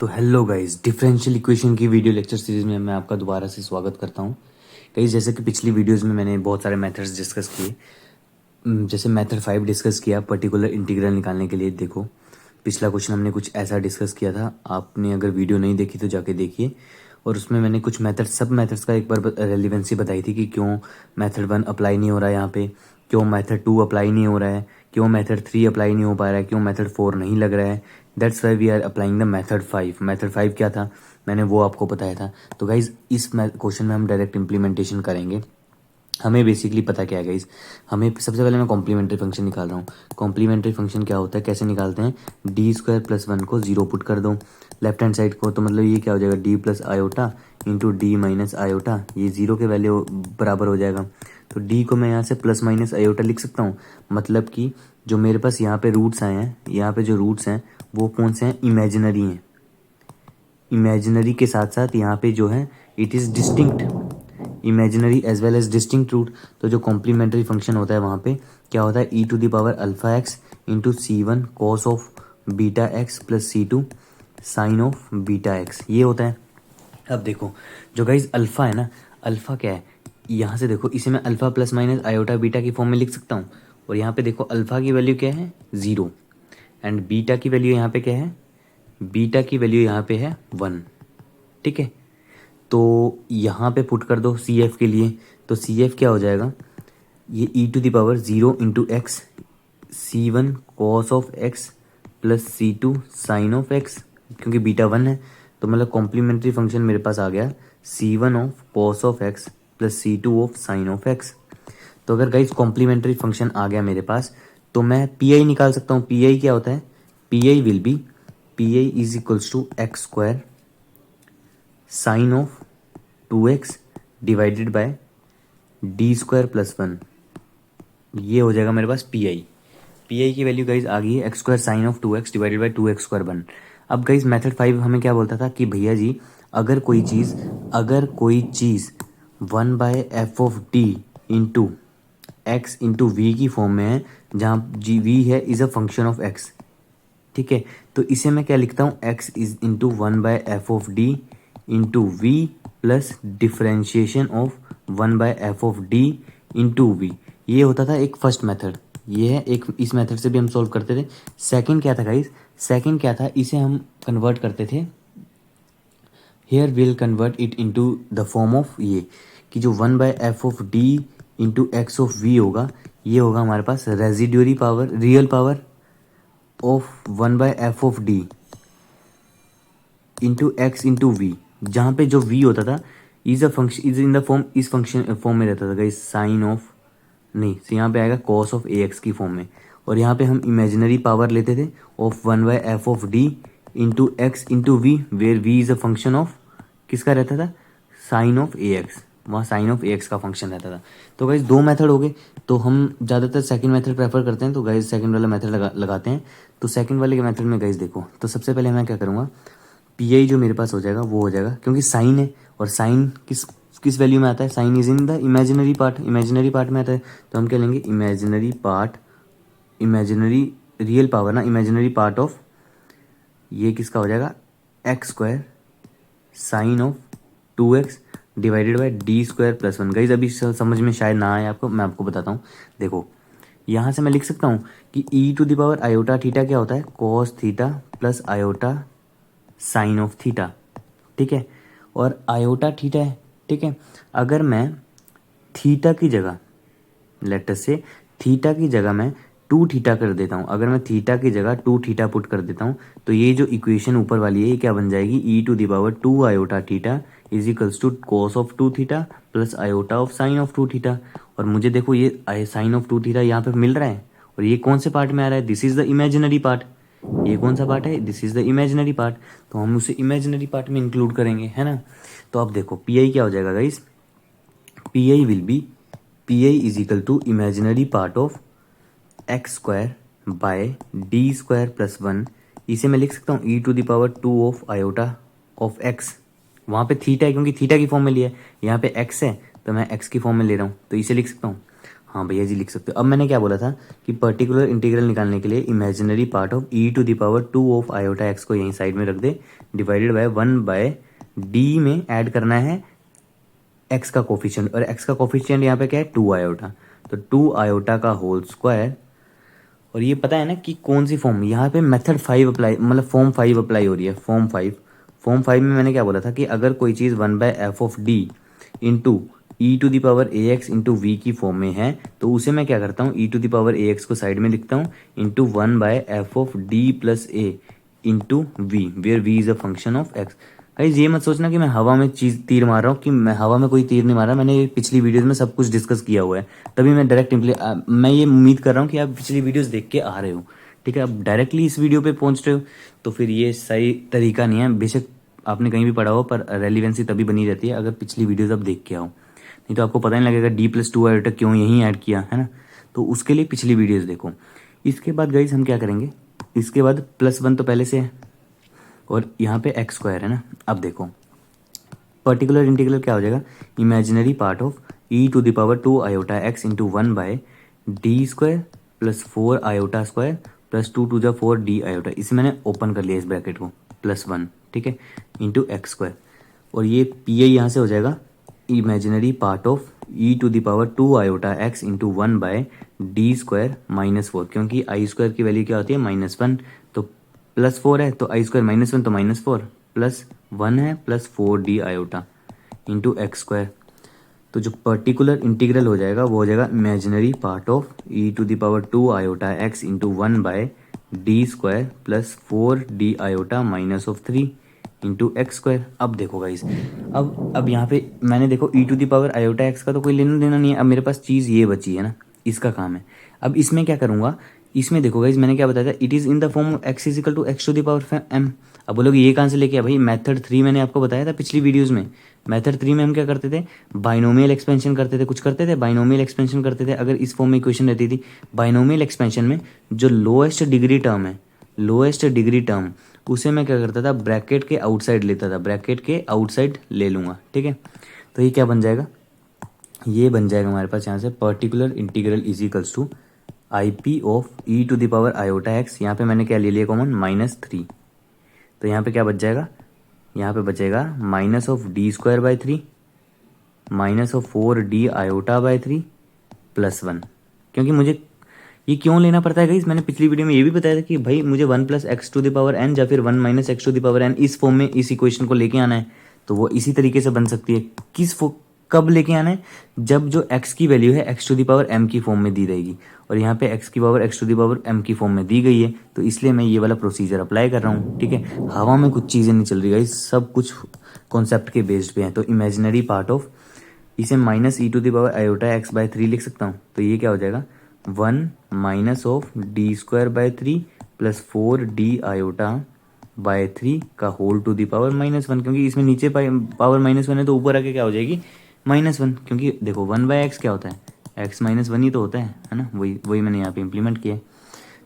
तो hello guys, differential equation की video lecture series में मैं आपका दोबारा से स्वागत करता हूँ। गाइस, जैसे कि पिछली वीडियोस में मैंने बहुत सारे मेथड्स डिस्कस किए। जैसे मेथड 5 डिस्कस किया पर्टिकुलर इंटीग्रल निकालने के लिए। देखो, पिछला क्वेश्चन हमने कुछ ऐसा डिस्कस किया था। आपने अगर वीडियो नहीं देखी तो जाके देखिए। और उसमें मैंने कुछ मेथड सब मेथड्स का एक बार रेलिवेंसी बताई थी कि क्यों मेथड 1 अप्लाई नहीं हो रहा है यहाँ पे, क्यों मेथड 2 अप्लाई नहीं हो रहा है, क्यों मेथड 3 अप्लाई नहीं हो पा रहा है, क्यों मेथड 4 नहीं लग रहा है। That's why we are applying the method 5। Method 5 क्या था मैंने वो आपको बताया था। तो गाइज इस क्वेश्चन में हम डायरेक्ट इम्प्लीमेंटेशन करेंगे। हमें बेसिकली पता क्या है गाइज, हमें सबसे पहले मैं कॉम्प्लीमेंट्री फंक्शन निकाल रहा हूँ। कॉम्प्लीमेंट्री फंक्शन क्या होता है, कैसे निकालते हैं, डी स्क्वायर प्लस 1 को 0 पुट कर दो लेफ्ट हैंड साइड को। तो मतलब ये क्या हो जाएगा, D plus iota into D minus iota, ये 0 के वैल्यू बराबर हो जाएगा। तो डी को मैं यहाँ से प्लस माइनस आयोटा लिख सकता हूँ। मतलब कि जो मेरे पास यहाँ पे रूट्स आए हैं, यहाँ पे जो रूट्स हैं वो कौन से हैं, इमेजिनरी हैं। इमेजिनरी के साथ साथ यहाँ पे जो है it is distinct, imaginary as well as distinct root. तो जो कॉम्प्लीमेंट्री फंक्शन होता है वहाँ पे क्या होता है, E to the power alpha X into C one cos of beta X plus C two sine of beta X, ये होता है। अब देखो, जो गाइज अल्फा है ना, अल्फा क्या है, यहाँ से देखो इसे मैं alpha plus minus iota beta की फॉर्म में लिख सकता हूँ। और यहाँ पे देखो अल्फा की वैल्यू क्या है, 0, एंड बीटा की वैल्यू यहाँ पे क्या है, बीटा की वैल्यू यहाँ पे है 1। ठीक है, तो यहाँ पे पुट कर दो सी एफ के लिए। तो सी एफ क्या हो जाएगा, ये E to the power 0 into X C one cos of X plus C two sine of X, क्योंकि बीटा 1 है। तो मतलब कॉम्प्लीमेंट्री फंक्शन मेरे पास आ गया C one of cos of X plus C two of sine of X. तो अगर गाइज कॉम्प्लीमेंट्री फंक्शन आ गया मेरे पास, तो मैं पी आई निकाल सकता हूँ। पी आई क्या होता है, P I will be, P I is equals to x square sine of 2x divided by D square plus 1, ये हो जाएगा मेरे पास पी आई। पी आई की वैल्यू गाइज आ गई है x square sine of 2x divided by 2x square 1। अब guys method 5 हमें क्या बोलता था कि भैया जी अगर कोई चीज़ 1 by F of D into x into V की फॉर्म में है, जहाँ जी वी है is a function of x. ठीक है, तो इसे मैं क्या लिखता हूँ, x is into 1 by F of D into V plus differentiation of 1 by F of D into V. ये होता था एक फर्स्ट मेथड, ये है एक, इस मेथड से भी हम सॉल्व करते थे। सेकंड क्या था गाइस, सेकंड क्या था, इसे हम कन्वर्ट करते थे, here will convert it into the form of ये, कि जो 1 by F of D into X of V होगा, ये होगा हमारे पास residuary power, real power of 1 by F of D into x into V, जहाँ पे जो वी होता था is a function, is in the form, इस फंक्शन फॉर्म में रहता था गाइस, साइन ऑफ नहीं, तो यहाँ पे आएगा कॉस ऑफ ए एक्स की फॉर्म में। और यहाँ पे हम इमेजिनरी पावर लेते थे of 1 by F of D into x into V, where V is a function of किसका रहता था, साइन ऑफ ए एक्स, वहाँ साइन ऑफ ए एक्स का फंक्शन रहता था। तो गाइज दो मेथड हो गए, तो हम ज़्यादातर सेकंड मेथड प्रेफर करते हैं। तो गाइज सेकंड वाला मेथड लगाते हैं। तो सेकंड वाले के मेथड में गाइज देखो, तो सबसे पहले मैं क्या करूँगा, पी आई जो मेरे पास हो जाएगा वो हो जाएगा, क्योंकि साइन है और साइन किस किस वैल्यू में आता है, sine is in the imaginary part, imaginary part में आता है। तो हम क्या लेंगे, imaginary part, imaginary real power ना, इमेजिनरी पार्ट ऑफ ये किसका हो जाएगा, x square sine of 2x divided by D square plus 1। Guys अभी समझ में शायद ना आए आपको, मैं आपको बताता हूँ। देखो यहाँ से मैं लिख सकता हूँ कि E to the power iota theta क्या होता है, cos theta plus iota sine of theta. ठीक है, और आयोटा थीटा है। ठीक है, अगर मैं थीटा की जगह, लेटस से थीटा की जगह मैं 2 थीटा कर देता हूँ, अगर मैं थीटा की जगह 2 थीटा पुट कर देता हूँ, तो ये जो इक्वेशन ऊपर वाली है ये क्या बन जाएगी, E to the power 2 iota theta is equals to cos of 2 theta plus iota of sine of 2 theta. और मुझे देखो ये साइन ऑफ 2 थीटा यहाँ पे मिल रहा है, और ये कौन से पार्ट में आ रहा है, this is the imaginary part. ये कौन सा पार्ट है, this is the imaginary part, तो हम उसे इमेजिनरी पार्ट में इंक्लूड करेंगे, है ना। तो अब देखो पी आई क्या हो जाएगा guys, P I will be, P I is equal to imaginary part of X square by D square plus 1। इसे मैं लिख सकता हूँ E to the power 2 of iota of X, वहाँ पे थीटा है क्योंकि थीटा की फॉर्म में लिया है, यहाँ पे एक्स है तो मैं एक्स की फॉर्म में ले रहा हूँ, तो इसे लिख सकता हूँ। हाँ भैया जी लिख सकते हो। अब मैंने क्या बोला था कि पर्टिकुलर इंटीग्रल निकालने के लिए imaginary part of e to the power 2 of iota x को यहीं साइड में रख दे, डिवाइडेड बाय 1 बाय डी में ऐड करना है एक्स का कोफिशिएंट, और एक्स का कोफिशिएंट यहाँ पे क्या है 2 आयोटा, तो 2 आयोटा का होल स्क्वायर। और ये पता है ना कि कौन सी फॉर्म, यहाँ पे मेथड 5 अप्लाई, मतलब फॉर्म 5 अप्लाई हो रही है, फॉर्म 5 में मैंने क्या बोला था कि अगर कोई चीज़ 1/f(d) into E to the power A X into V की फॉर्म में है, तो उसे मैं क्या करता हूँ, E to the power A X को साइड में लिखता हूँ into 1/f(d plus A into V, where V is a function of X. Guys ये मत सोचना कि मैं हवा में चीज़ तीर मार रहा हूँ, कि मैं हवा में कोई तीर नहीं मार रहा, मैंने पिछली वीडियोज़ में सब कुछ डिस्कस किया हुआ है, तभी मैं डायरेक्ट मैं ये उम्मीद कर रहा हूँ कि आप पिछली वीडियोज़ देख के आ रहे हो। ठीक है, अब डायरेक्टली इस वीडियो पे पहुँच रहे हो तो फिर ये सही तरीका नहीं है। बेशक आपने कहीं भी पढ़ा हो, पर रेलिवेंसी तभी बनी रहती है अगर पिछली वीडियोज़ आप देख के आओ, नहीं तो आपको पता नहीं लगेगा D+2 आयोटा क्यों यहीं ऐड किया है ना। तो उसके लिए पिछली वीडियोज़ देखो। इसके बाद गाइज हम क्या करेंगे, इसके बाद +1 तो पहले से है और यहाँ पे एक्स स्क्वायर है ना। अब देखो पर्टिकुलर इंटीग्रल क्या हो जाएगा, imaginary part of e to the power 2 iota x into 1/d² plus 4 iota square plus 2 × 4 d iota, इसे मैंने ओपन कर लिया इस ब्रैकेट को, +1, ठीक है, इंटू एक्स स्क्वायर। और ये पी आई यहाँ से हो जाएगा imaginary part of e to the power 2 iota x into 1/d² -4, क्योंकि आई स्क्वायर की वैल्यू क्या होती है -1, तो +4 है तो आई स्क्वायर -1 तो -4, +1 है plus 4d iota into x square. तो जो पर्टिकुलर इंटीग्रल हो जाएगा वो हो जाएगा imaginary part of e to the power 2 iota x into 1/d² plus 4d iota -3 into x square. अब देखो गाइस, अब यहाँ पे मैंने देखो e to the power iota x का तो कोई लेना देना नहीं है, अब मेरे पास चीज़ ये बची है ना, इसका काम है। अब इसमें क्या करूँगा, इसमें देखो गाइस मैंने क्या बताया था, it is in the form of x is equal to x to the power m। अब बोलोगे ये कहाँ से लेके आया भाई, मेथड 3 मैंने आपको बताया था पिछली वीडियोज़ में। मेथड 3 में हम क्या करते थे, बाइनोमियल एक्सपेंशन करते थे, कुछ करते थे बाइनोमियल एक्सपेंशन करते थे। अगर इस फॉर्म में इक्वेशन रहती थी, बाइनोमियल एक्सपेंशन में जो लोएस्ट डिग्री टर्म है, लोएस्ट डिग्री टर्म, उसे मैं क्या करता था, ब्रैकेट के आउटसाइड लेता था, ब्रैकेट के आउटसाइड ले लूँगा, ठीक है। तो ये क्या बन जाएगा, ये बन जाएगा हमारे पास यहाँ से particular integral is equals to P I of e to the power iota x, यहाँ पे मैंने क्या ले लिया कॉमन, -3। तो यहाँ पे क्या बच जाएगा, यहाँ पे बचेगा -(d²/3 -4d आयोटा/3 +1। क्योंकि मुझे ये क्यों लेना पड़ता है गाइस, मैंने पिछली वीडियो में ये भी बताया था कि भाई मुझे 1 + x to the power n या फिर 1 - x to the power n इस फॉर्म में इस इक्वेशन को लेके आना है। तो वो इसी तरीके से बन सकती है, कब लेके आना है, जब जो x की वैल्यू है x to the power m की फॉर्म में दी रहेगी, और यहाँ पे x की power x to the power m की फॉर्म में दी गई है, तो इसलिए मैं ये वाला प्रोसीजर अप्लाई कर रहा हूँ, ठीक है। हवा में कुछ चीज़ें नहीं चल रही गाइस, सब कुछ कॉन्सेप्ट के बेस्ड पे है। तो इमेजिनरी पार्ट ऑफ, इसे -e⁻⁴ लिख सकता हूँ, तो ये क्या हो जाएगा 1 -(d²/3 प्लस 4d आयोटा/3 का होल टू द पावर -1, क्योंकि इसमें नीचे पावर -1 है तो ऊपर आके क्या हो जाएगी -1, क्योंकि देखो 1/x क्या होता है, x -1 ही तो होता है ना, वही वही मैंने यहाँ पे इम्प्लीमेंट किया है।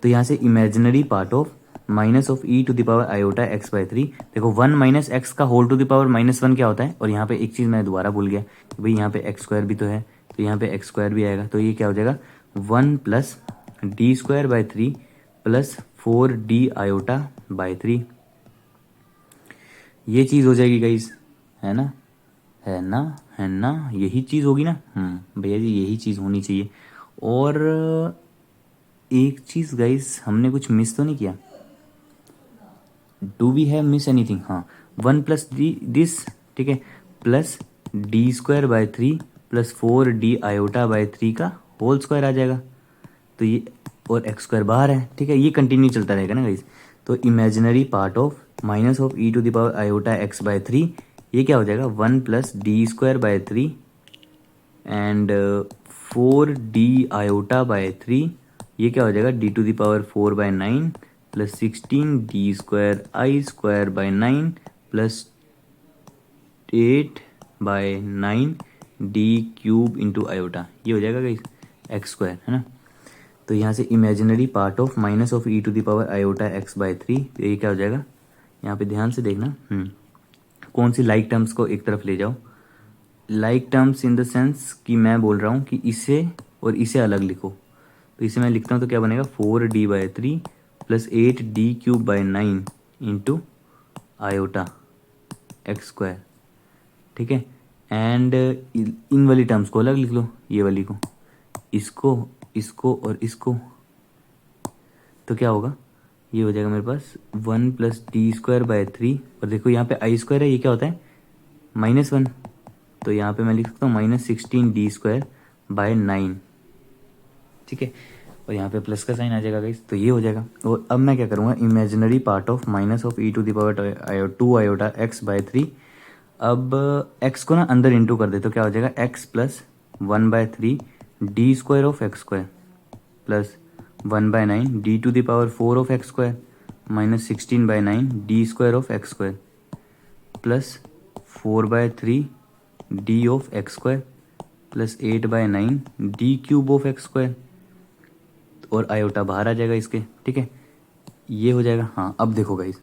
तो यहाँ से इमेजिनरी पार्ट ऑफ -(e⁻⁴x/3), देखो 1 - x का होल टू द पावर -1 क्या होता है, और यहाँ पे एक चीज़ मैं दोबारा भूल गया कि भाई यहाँ पे x² भी तो है, तो यहाँ पे x² भी आएगा, तो ये क्या हो जाएगा 1 + d²/3 प्लस 4d आयोटा/3। ये चीज़ हो जाएगी गाइस, है ना, है ना, है ना, यही चीज़ होगी ना, भैया जी यही चीज़ होनी चाहिए। और एक चीज़ गाइस हमने कुछ मिस तो नहीं किया, do we have miss anything, हाँ 1 + दिस, ठीक है, प्लस d²/3 प्लस 4d आयोटा/3 का होल स्क्वायर आ जाएगा। तो ये और x² बाहर है, ठीक है, ये कंटिन्यू चलता रहेगा ना गाइस। तो इमेजिनरी पार्ट ऑफ -(e⁻⁴x/3), ये क्या हो जाएगा 1 + d²/3 एंड 4d आयोटा/3, ये क्या हो जाएगा d⁴/9 plus 16d²i² plus 8/9 d³ into iota, ये हो जाएगा गाइस x², है ना। तो यहाँ से इमेजिनरी पार्ट ऑफ -(e⁻⁴x/3), ये क्या हो जाएगा, यहाँ पे ध्यान से देखना, कौन सी लाइक टर्म्स को एक तरफ ले जाओ, like terms in the sense कि मैं बोल रहा हूँ कि इसे और इसे अलग लिखो। तो इसे मैं लिखता हूँ तो क्या बनेगा 4d/3 plus 8d³/9 into iota x square. ठीक है, एंड इन वाली टर्म्स को अलग लिख लो, ये वाली को, इसको और इसको। तो क्या होगा, ये हो जाएगा मेरे पास 1 + d²/3 और देखो यहाँ पे आई स्क्वायर है, ये क्या होता है -1, तो यहाँ पे मैं लिख सकता हूँ -16d²/9। ठीक है, और यहाँ पे प्लस का साइन आ जाएगा गाइस, तो ये हो जाएगा। और अब मैं क्या करूँगा, imaginary part of -(e⁻²) iota x/3। अब x को ना अंदर इंटू कर दे तो क्या हो जाएगा x + 1/3 d² plus 1/9 d⁴ minus 16/9 d² plus 4/3 d plus 8/9 d³ और आयोटा बाहर आ जाएगा इसके। ठीक है, ये हो जाएगा। हाँ, अब देखो guys,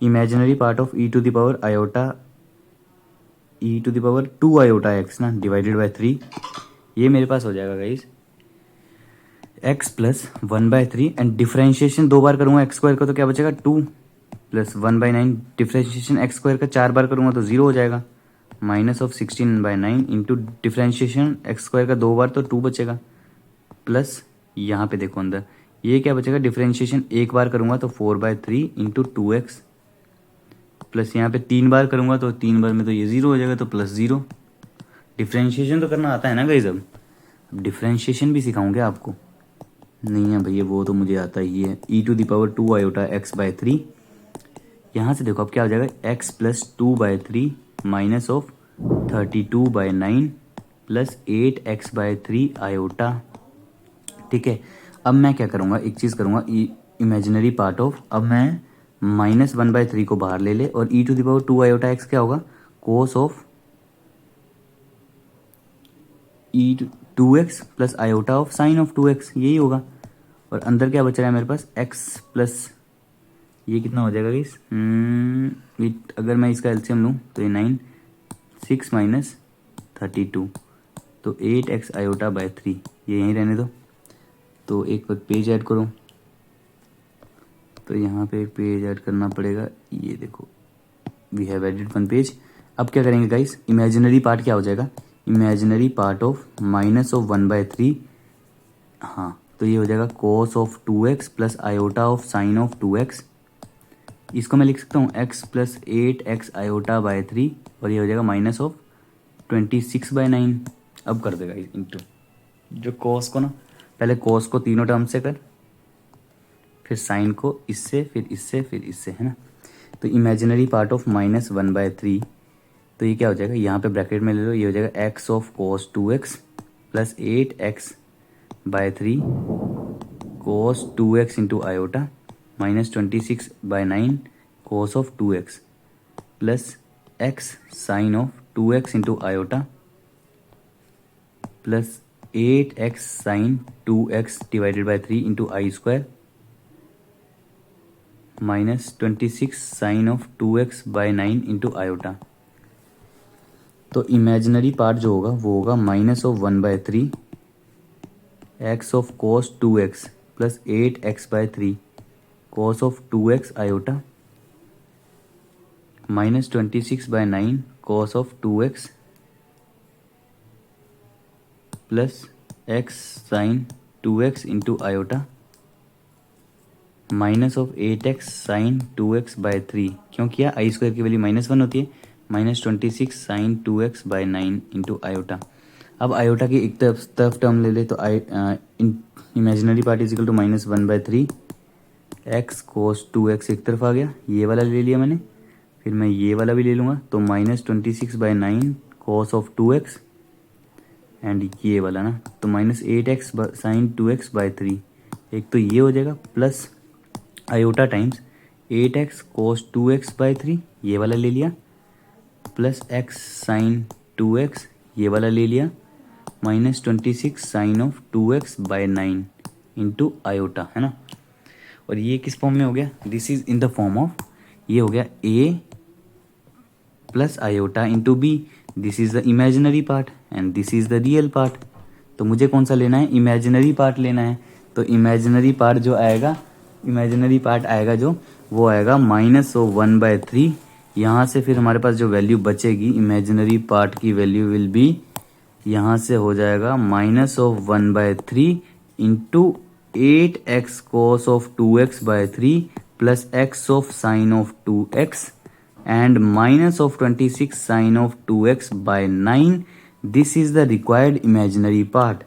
imaginary part of e⁻²) iota x ना /3, ये मेरे पास हो जाएगा गाइस x + 1/3 एंड डिफ्रेंशिएशन 2 बार करूँगा x² का तो क्या बचेगा 2 प्लस 1/9 डिफ्रेंशिएशन x² का 4 बार करूँगा तो 0 हो जाएगा -16/9 इंटू डिफ्रेंशिएशन x² का 2 बार तो 2 बचेगा प्लस यहाँ पे देखो अंदर ये क्या बचेगा, डिफ्रेंशिएशन 1 बार करूँगा तो 4/3 इंटू 2x प्लस यहाँ पे 3 बार करूँगा तो 3 बार में तो ये 0 हो जाएगा तो +0। डिफ्रेंशिएशन तो करना आता है ना गाइस, अब डिफ्रेंशिएशन भी सिखाऊंगे आपको। नहीं है भैया, वो तो मुझे आता ही है। e⁻² आयोटा x/3, यहाँ से देखो अब क्या हो जाएगा x + 2/3 minus of 32/9 plus 8x/3 iota. ठीक है, अब मैं क्या करूँगा, एक चीज़ करूँगा, इमेजिनरी पार्ट ऑफ, अब मैं -1/3 को बाहर ले ले और e⁻² आयोटा x क्या होगा cos of 2x plus iota of sine of 2x, यही होगा। और अंदर क्या बच रहा है मेरे पास x प्लस, ये कितना हो जाएगा इस अगर मैं इसका एलसीएम लूँ तो ये 9 6 माइनस 32 तो 8x आयोटा बाय 3, ये यहीं रहने दो। तो एक बार पेज ऐड करो, तो यहाँ पे एक पेज ऐड करना पड़ेगा, ये देखो वी हैव एडिड 1 पेज। अब क्या करेंगे गाइस, इमेजिनरी पार्ट क्या हो जाएगा, इमेजिनरी पार्ट ऑफ -1/3, हाँ तो ये हो जाएगा cos of 2x plus iota of sine of 2x। इसको मैं लिख सकता हूँ x + 8x आयोटा बाय 3 और ये हो जाएगा -26/9। अब कर देगा इंटू जो cos को ना, पहले cos को तीनों टर्म से कर, फिर साइन को इससे, फिर इससे, फिर इससे, है ना। तो इमेजिनरी पार्ट ऑफ -1/3, तो ये क्या हो जाएगा, यहाँ पे ब्रैकेट में ले लो, ये हो जाएगा x of cos 2x plus 8x/3 cos 2x into iota -26/9 cos of 2x plus x sine of 2x into iota plus 8x sine 2x / 3 into i² -26 sine of 2x/9 into iota. तो imaginary part जो होगा वो होगा -1/3 x of cos 2x plus 8x/3 cos of 2x iota -26/9 cos of 2x plus x sine 2x into iota minus of 8x sign 2x/3, क्यों किया, i² की value -1 होती है, -26 साइन 2x/9 इंटू आयोटा। अब आयोटा की एक तरफ term ले ले तो imaginary part is equal to -1/3 x cos 2x एक तरफ आ गया, ये वाला ले लिया मैंने, फिर मैं ये वाला भी ले लूँगा तो -26/9 cos ऑफ 2x एंड ये वाला ना तो -8x साइन 2x/3, एक तो ये हो जाएगा plus iota times 8x cos 2x/3, ये वाला ले लिया, प्लस x साइन 2x ये वाला ले लिया, -26 sine of 2x/9 into iota, है ना। और ये किस फॉर्म में हो गया, this is in the form of, ये हो गया a plus iota into b, this is the imaginary part and this is the real part. तो मुझे कौन सा लेना है, इमेजिनरी पार्ट लेना है। तो इमेजिनरी पार्ट जो आएगा, इमेजिनरी पार्ट आएगा जो, वो आएगा -1/3। यहाँ से फिर हमारे पास जो वैल्यू बचेगी इमेजिनरी पार्ट की वैल्यू विल बी, यहाँ से हो जाएगा -1/3 into 8x cos of 2x/3 plus x of sin of 2x and -26 sin of 2x/9। This is the required imaginary part.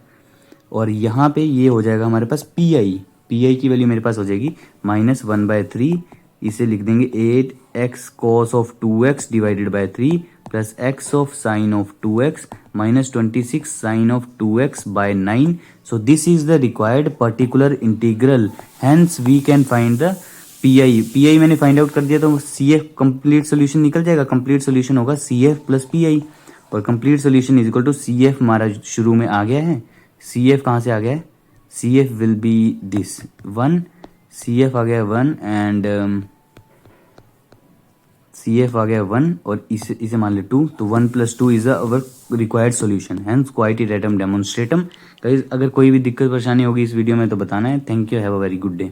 और यहाँ पे ये हो जाएगा हमारे पास पी आई की वैल्यू मेरे पास हो जाएगी -1/3, इसे लिख देंगे 8x cos of 2x divided by 3 plus x of sin of 2x minus 26 sin of 2x/9। So this is the required particular integral, hence we can find the P I मैंने find out कर दिया, तो C F complete solution निकल जाएगा। Complete solution होगा C F plus P I, और complete solution is equal to C F हमारा शुरू में आ गया है। सी एफ कहाँ से आ गया है, C F will be this 1, C F आ गया 1 एंड सी एफ आ गया 1 और इसे मान ले 2, तो 1 + 2 is our required solution, hence क्वाइटिडेटम डेमोन्स्ट्रेटम। अगर कोई भी दिक्कत परेशानी होगी इस वीडियो में तो बताना है। Thank you, have a very good day.